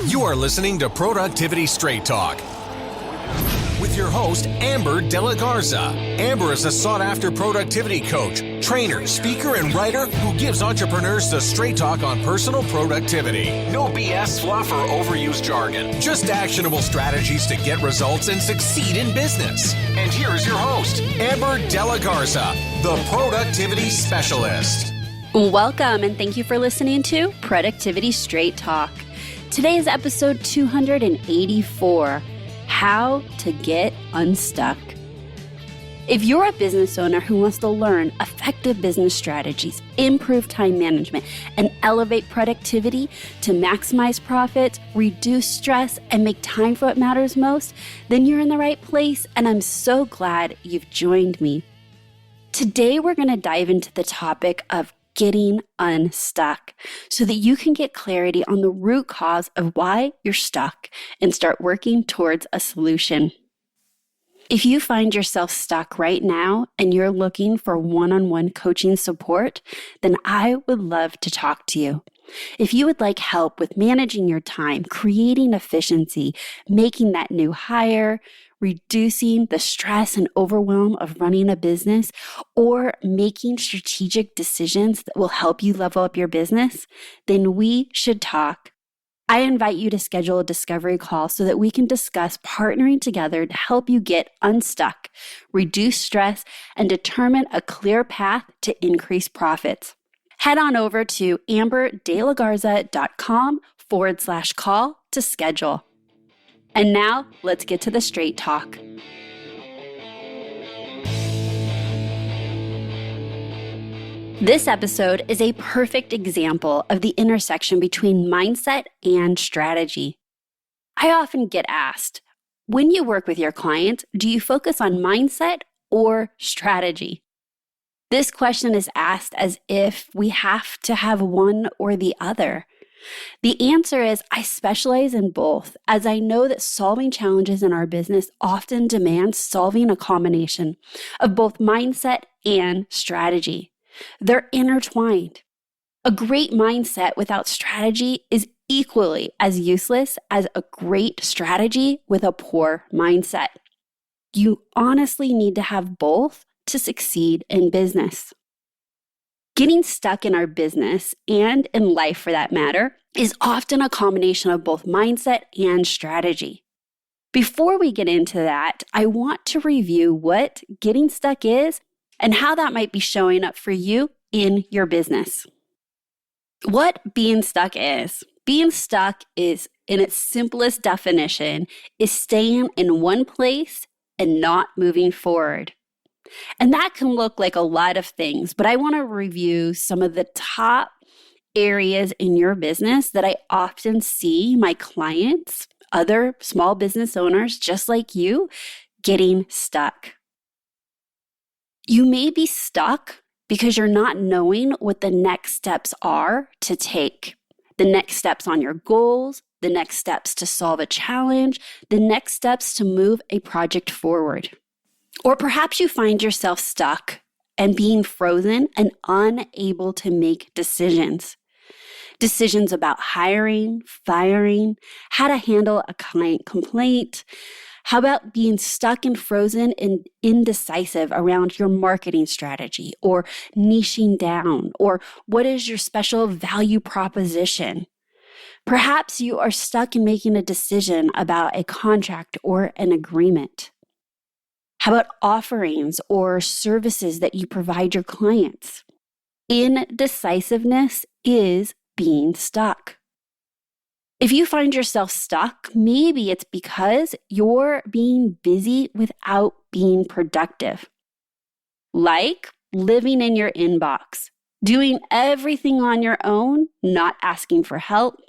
You are listening to Productivity Straight Talk with your host, Amber De La Garza. Amber is a sought-after productivity coach, trainer, speaker, and writer who gives entrepreneurs the straight talk on personal productivity. No BS, fluff, or overused jargon. Just actionable strategies to get results and succeed in business. And here is your host, Amber De La Garza, the Productivity Specialist. Welcome, and thank you for listening to Productivity Straight Talk. Today is episode 284, How to Get Unstuck. If you're a business owner who wants to learn effective business strategies, improve time management, and elevate productivity to maximize profits, reduce stress, and make time for what matters most, then you're in the right place, and I'm so glad you've joined me. Today, we're going to dive into the topic of getting unstuck so that you can get clarity on the root cause of why you're stuck and start working towards a solution. If you find yourself stuck right now and you're looking for one-on-one coaching support, then I would love to talk to you. If you would like help with managing your time, creating efficiency, making that new hire, reducing the stress and overwhelm of running a business, or making strategic decisions that will help you level up your business, then we should talk. I invite you to schedule a discovery call so that we can discuss partnering together to help you get unstuck, reduce stress, and determine a clear path to increase profits. Head on over to amberdelagarza.com/call to schedule. And now, let's get to the straight talk. This episode is a perfect example of the intersection between mindset and strategy. I often get asked, when you work with your clients, do you focus on mindset or strategy? This question is asked as if we have to have one or the other. The answer is I specialize in both, as I know that solving challenges in our business often demands solving a combination of both mindset and strategy. They're intertwined. A great mindset without strategy is equally as useless as a great strategy with a poor mindset. You honestly need to have both to succeed in business. Getting stuck in our business, and in life for that matter, is often a combination of both mindset and strategy. Before we get into that, I want to review what getting stuck is and how that might be showing up for you in your business. What being stuck is. Being stuck is, in its simplest definition, is staying in one place and not moving forward. And that can look like a lot of things, but I want to review some of the top areas in your business that I often see my clients, other small business owners just like you, getting stuck. You may be stuck because you're not knowing what the next steps are to take. The next steps on your goals, the next steps to solve a challenge, the next steps to move a project forward. Or perhaps you find yourself stuck and being frozen and unable to make decisions. Decisions about hiring, firing, how to handle a client complaint. How about being stuck and frozen and indecisive around your marketing strategy or niching down, or what is your special value proposition? Perhaps you are stuck in making a decision about a contract or an agreement. How about offerings or services that you provide your clients? Indecisiveness is being stuck. If you find yourself stuck, maybe it's because you're being busy without being productive. Like living in your inbox, doing everything on your own, not asking for help,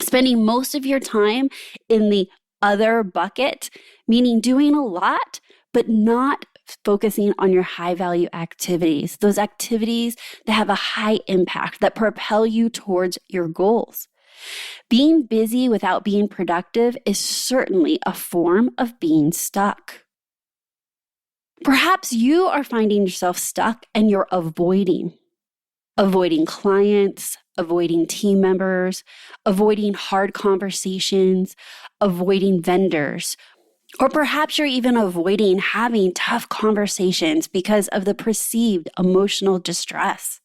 spending most of your time in the other bucket, meaning doing a lot, but not focusing on your high-value activities, those activities that have a high impact, that propel you towards your goals. Being busy without being productive is certainly a form of being stuck. Perhaps you are finding yourself stuck and you're avoiding. avoiding clients, avoiding team members, avoiding hard conversations, avoiding vendors, or perhaps you're even avoiding having tough conversations because of the perceived emotional distress.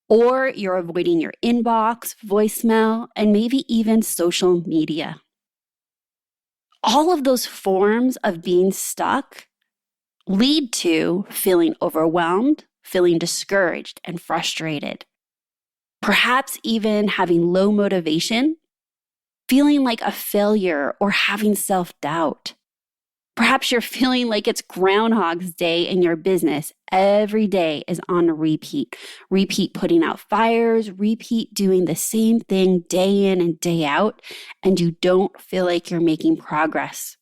Or you're avoiding your inbox, voicemail, and maybe even social media. All of those forms of being stuck lead to feeling overwhelmed, feeling discouraged and frustrated. Perhaps even having low motivation, feeling like a failure or having self-doubt. Perhaps you're feeling like it's Groundhog's Day in your business. Every day is on repeat. Repeat putting out fires, repeat doing the same thing day in and day out, and you don't feel like you're making progress.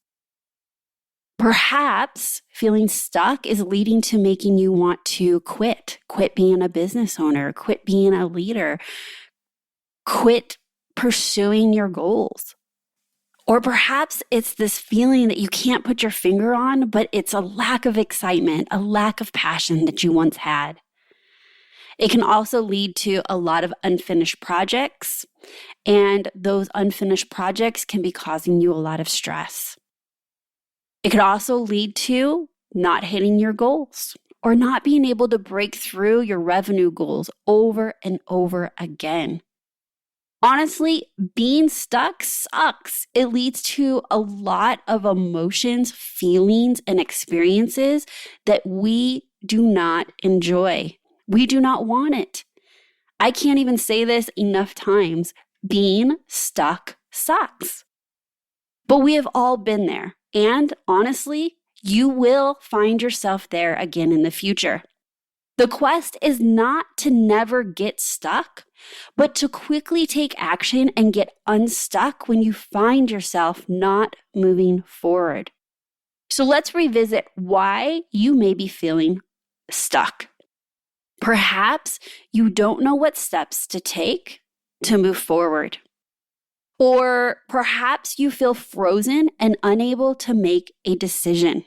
Perhaps feeling stuck is leading to making you want to quit being a business owner, quit being a leader, quit pursuing your goals. Or perhaps it's this feeling that you can't put your finger on, but it's a lack of excitement, a lack of passion that you once had. It can also lead to a lot of unfinished projects, and those unfinished projects can be causing you a lot of stress. It could also lead to not hitting your goals or not being able to break through your revenue goals over and over again. Honestly, being stuck sucks. It leads to a lot of emotions, feelings, and experiences that we do not enjoy. We do not want it. I can't even say this enough times. Being stuck sucks. But we have all been there. And honestly, you will find yourself there again in the future. The quest is not to never get stuck, but to quickly take action and get unstuck when you find yourself not moving forward. So let's revisit why you may be feeling stuck. Perhaps you don't know what steps to take to move forward. Or perhaps you feel frozen and unable to make a decision.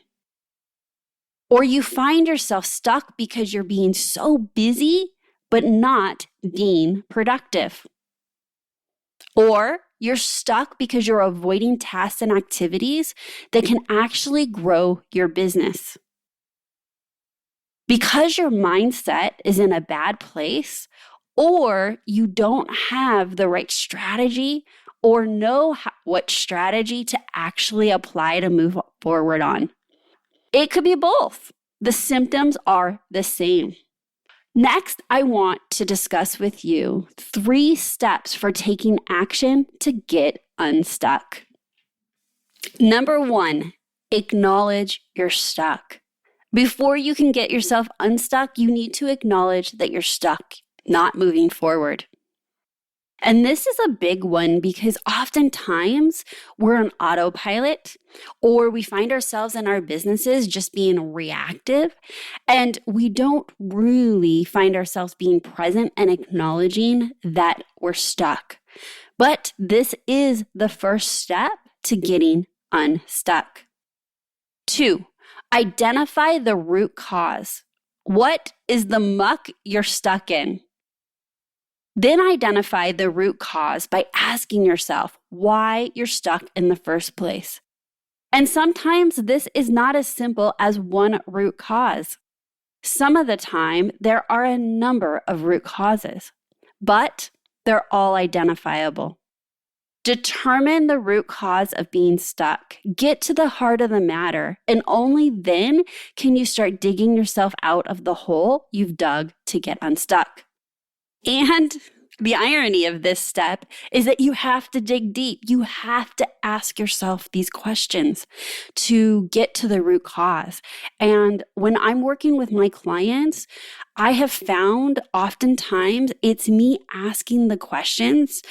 Or you find yourself stuck because you're being so busy, but not being productive. Or you're stuck because you're avoiding tasks and activities that can actually grow your business. Because your mindset is in a bad place, or you don't have the right strategy or know what strategy to actually apply to move forward on. It could be both. The symptoms are the same. Next, I want to discuss with you 3 steps for taking action to get unstuck. Number 1, acknowledge you're stuck. Before you can get yourself unstuck, you need to acknowledge that you're stuck, not moving forward. And this is a big one because oftentimes we're on autopilot or we find ourselves in our businesses just being reactive and we don't really find ourselves being present and acknowledging that we're stuck. But this is the first step to getting unstuck. 2, identify the root cause. What is the muck you're stuck in? Then identify the root cause by asking yourself why you're stuck in the first place. And sometimes this is not as simple as one root cause. Some of the time, there are a number of root causes, but they're all identifiable. Determine the root cause of being stuck. Get to the heart of the matter, and only then can you start digging yourself out of the hole you've dug to get unstuck. And the irony of this step is that you have to dig deep. You have to ask yourself these questions to get to the root cause. And when I'm working with my clients, I have found oftentimes it's me asking the questions.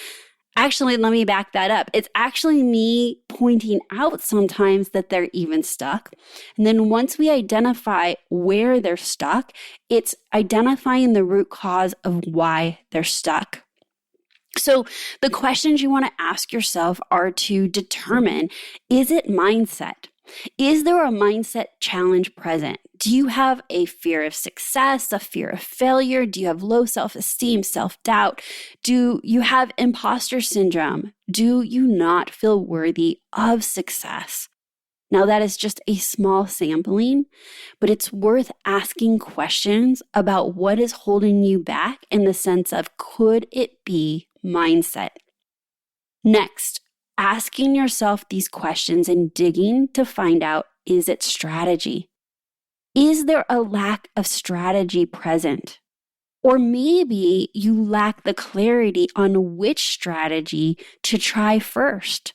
Actually, let me back that up. It's actually me pointing out sometimes that they're even stuck. And then once we identify where they're stuck, it's identifying the root cause of why they're stuck. So the questions you want to ask yourself are to determine, is it mindset? Is there a mindset challenge present? Do you have a fear of success, a fear of failure? Do you have low self-esteem, self-doubt? Do you have imposter syndrome? Do you not feel worthy of success? Now, that is just a small sampling, but it's worth asking questions about what is holding you back in the sense of, could it be mindset? Next, asking yourself these questions and digging to find out, is it strategy? Is there a lack of strategy present? Or maybe you lack the clarity on which strategy to try first.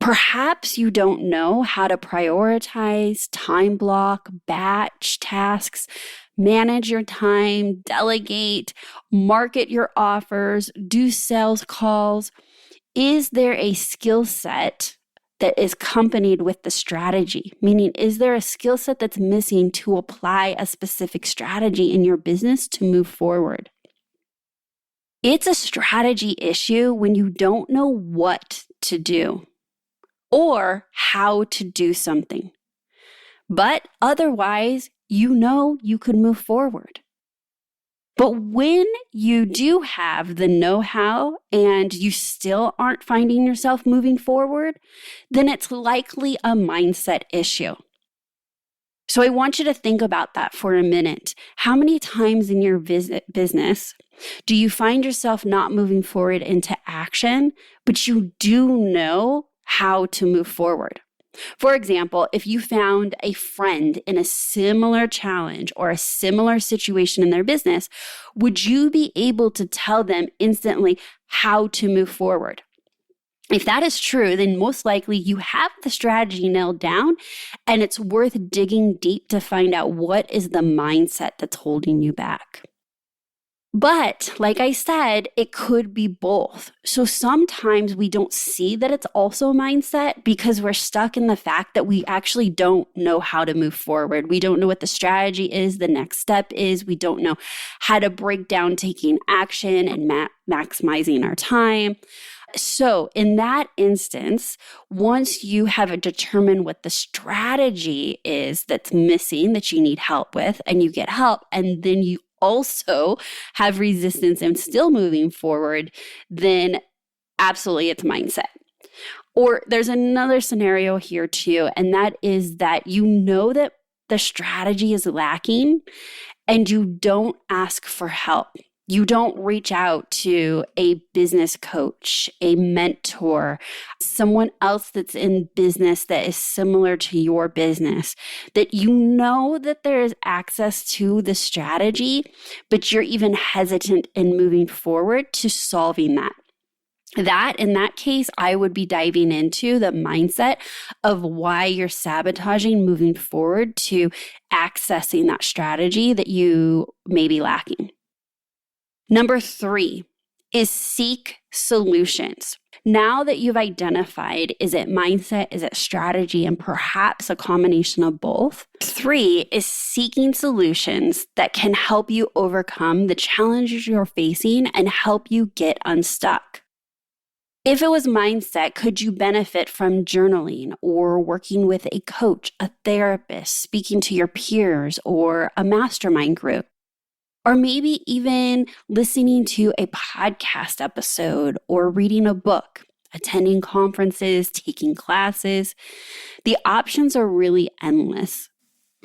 Perhaps you don't know how to prioritize, time block, batch tasks, manage your time, delegate, market your offers, do sales calls. Is there a skill set that is accompanied with the strategy? Meaning, is there a skill set that's missing to apply a specific strategy in your business to move forward? It's a strategy issue when you don't know what to do or how to do something. But otherwise, you could move forward. But when you do have the know-how and you still aren't finding yourself moving forward, then it's likely a mindset issue. So I want you to think about that for a minute. How many times in your business do you find yourself not moving forward into action, but you do know how to move forward? For example, if you found a friend in a similar challenge or a similar situation in their business, would you be able to tell them instantly how to move forward? If that is true, then most likely you have the strategy nailed down, and it's worth digging deep to find out what is the mindset that's holding you back. But like I said, it could be both. So sometimes we don't see that it's also mindset because we're stuck in the fact that we actually don't know how to move forward. We don't know what the strategy is, the next step is. We don't know how to break down taking action and maximizing our time. So in that instance, once you have determined what the strategy is that's missing, that you need help with, and you get help, and then you also have resistance and still moving forward, then absolutely it's mindset. Or there's another scenario here too, and that is that you know that the strategy is lacking and you don't ask for help. You don't reach out to a business coach, a mentor, someone else that's in business that is similar to your business, that you know that there is access to the strategy, but you're even hesitant in moving forward to solving that. In that case, I would be diving into the mindset of why you're sabotaging moving forward to accessing that strategy that you may be lacking. Number 3 is seek solutions. Now that you've identified, is it mindset, is it strategy, and perhaps a combination of both? 3 is seeking solutions that can help you overcome the challenges you're facing and help you get unstuck. If it was mindset, could you benefit from journaling or working with a coach, a therapist, speaking to your peers, or a mastermind group? Or maybe even listening to a podcast episode or reading a book, attending conferences, taking classes. The options are really endless.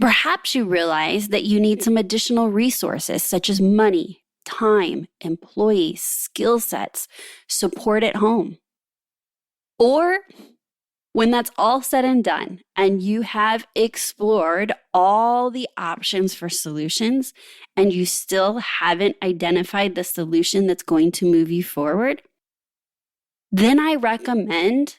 Perhaps you realize that you need some additional resources such as money, time, employees, skill sets, support at home. Or when that's all said and done, and you have explored all the options for solutions, and you still haven't identified the solution that's going to move you forward, then I recommend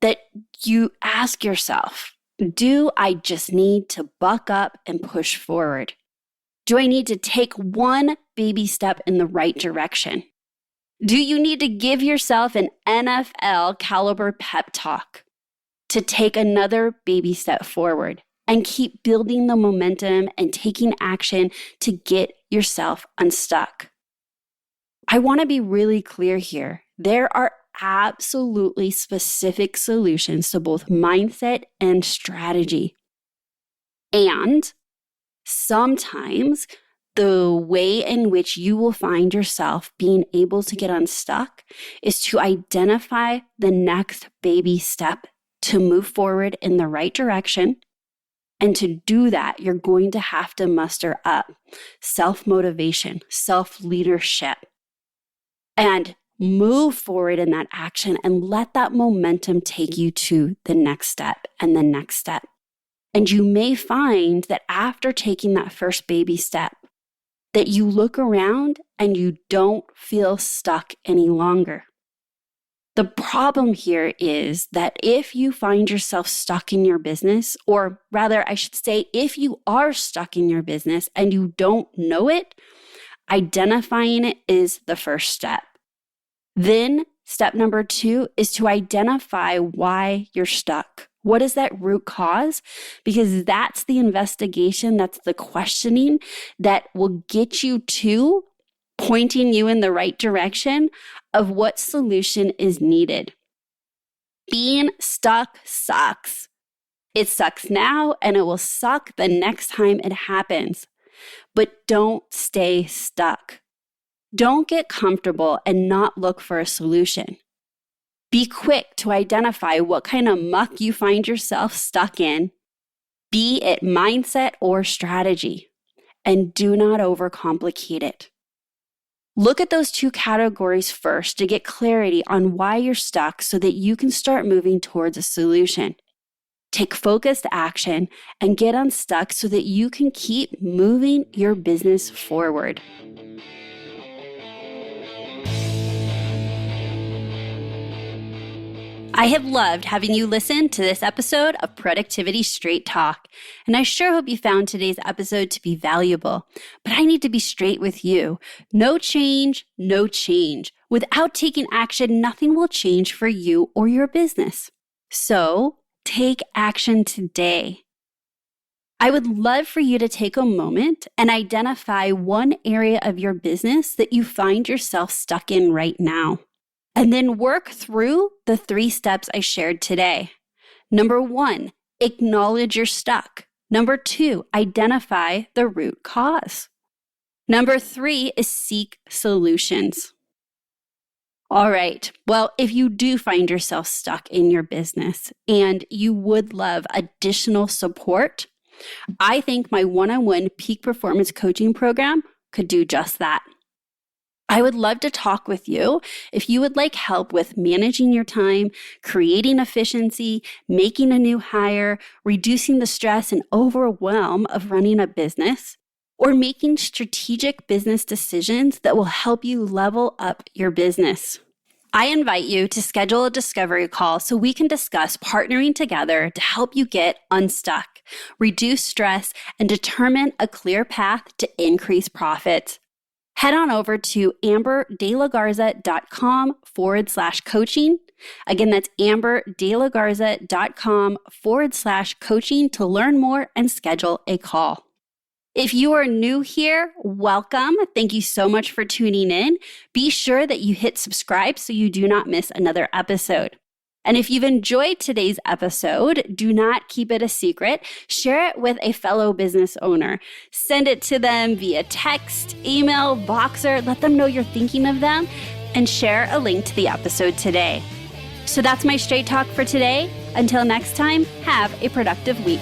that you ask yourself, do I just need to buck up and push forward? Do I need to take one baby step in the right direction? Do you need to give yourself an NFL caliber pep talk to take another baby step forward and keep building the momentum and taking action to get yourself unstuck? I want to be really clear here. There are absolutely specific solutions to both mindset and strategy. And sometimes the way in which you will find yourself being able to get unstuck is to identify the next baby step to move forward in the right direction. And to do that, you're going to have to muster up self-motivation, self-leadership, and move forward in that action and let that momentum take you to the next step and the next step. And you may find that after taking that first baby step, that you look around and you don't feel stuck any longer. The problem here is that if you find yourself stuck in your business, or rather, I should say, if you are stuck in your business and you don't know it, identifying it is the first step. Then step number 2 is to identify why you're stuck. What is that root cause? Because that's the investigation, that's the questioning that will get you to pointing you in the right direction of what solution is needed. Being stuck sucks. It sucks now and it will suck the next time it happens. But don't stay stuck. Don't get comfortable and not look for a solution. Be quick to identify what kind of muck you find yourself stuck in, be it mindset or strategy, and do not overcomplicate it. Look at those 2 categories first to get clarity on why you're stuck so that you can start moving towards a solution. Take focused action and get unstuck so that you can keep moving your business forward. I have loved having you listen to this episode of Productivity Straight Talk, and I sure hope you found today's episode to be valuable. But I need to be straight with you. No change, no change. Without taking action, nothing will change for you or your business. So take action today. I would love for you to take a moment and identify one area of your business that you find yourself stuck in right now. And then work through the 3 steps I shared today. Number 1, acknowledge you're stuck. Number 2, identify the root cause. Number 3 is seek solutions. All right. Well, if you do find yourself stuck in your business and you would love additional support, I think my one-on-one peak performance coaching program could do just that. I would love to talk with you if you would like help with managing your time, creating efficiency, making a new hire, reducing the stress and overwhelm of running a business, or making strategic business decisions that will help you level up your business. I invite you to schedule a discovery call so we can discuss partnering together to help you get unstuck, reduce stress, and determine a clear path to increase profits. Head on over to amberdelagarza.com/coaching. Again, that's amberdelagarza.com/coaching to learn more and schedule a call. If you are new here, welcome. Thank you so much for tuning in. Be sure that you hit subscribe so you do not miss another episode. And if you've enjoyed today's episode, do not keep it a secret. Share it with a fellow business owner. Send it to them via text, email, Voxer. Let them know you're thinking of them and share a link to the episode today. So that's my straight talk for today. Until next time, have a productive week.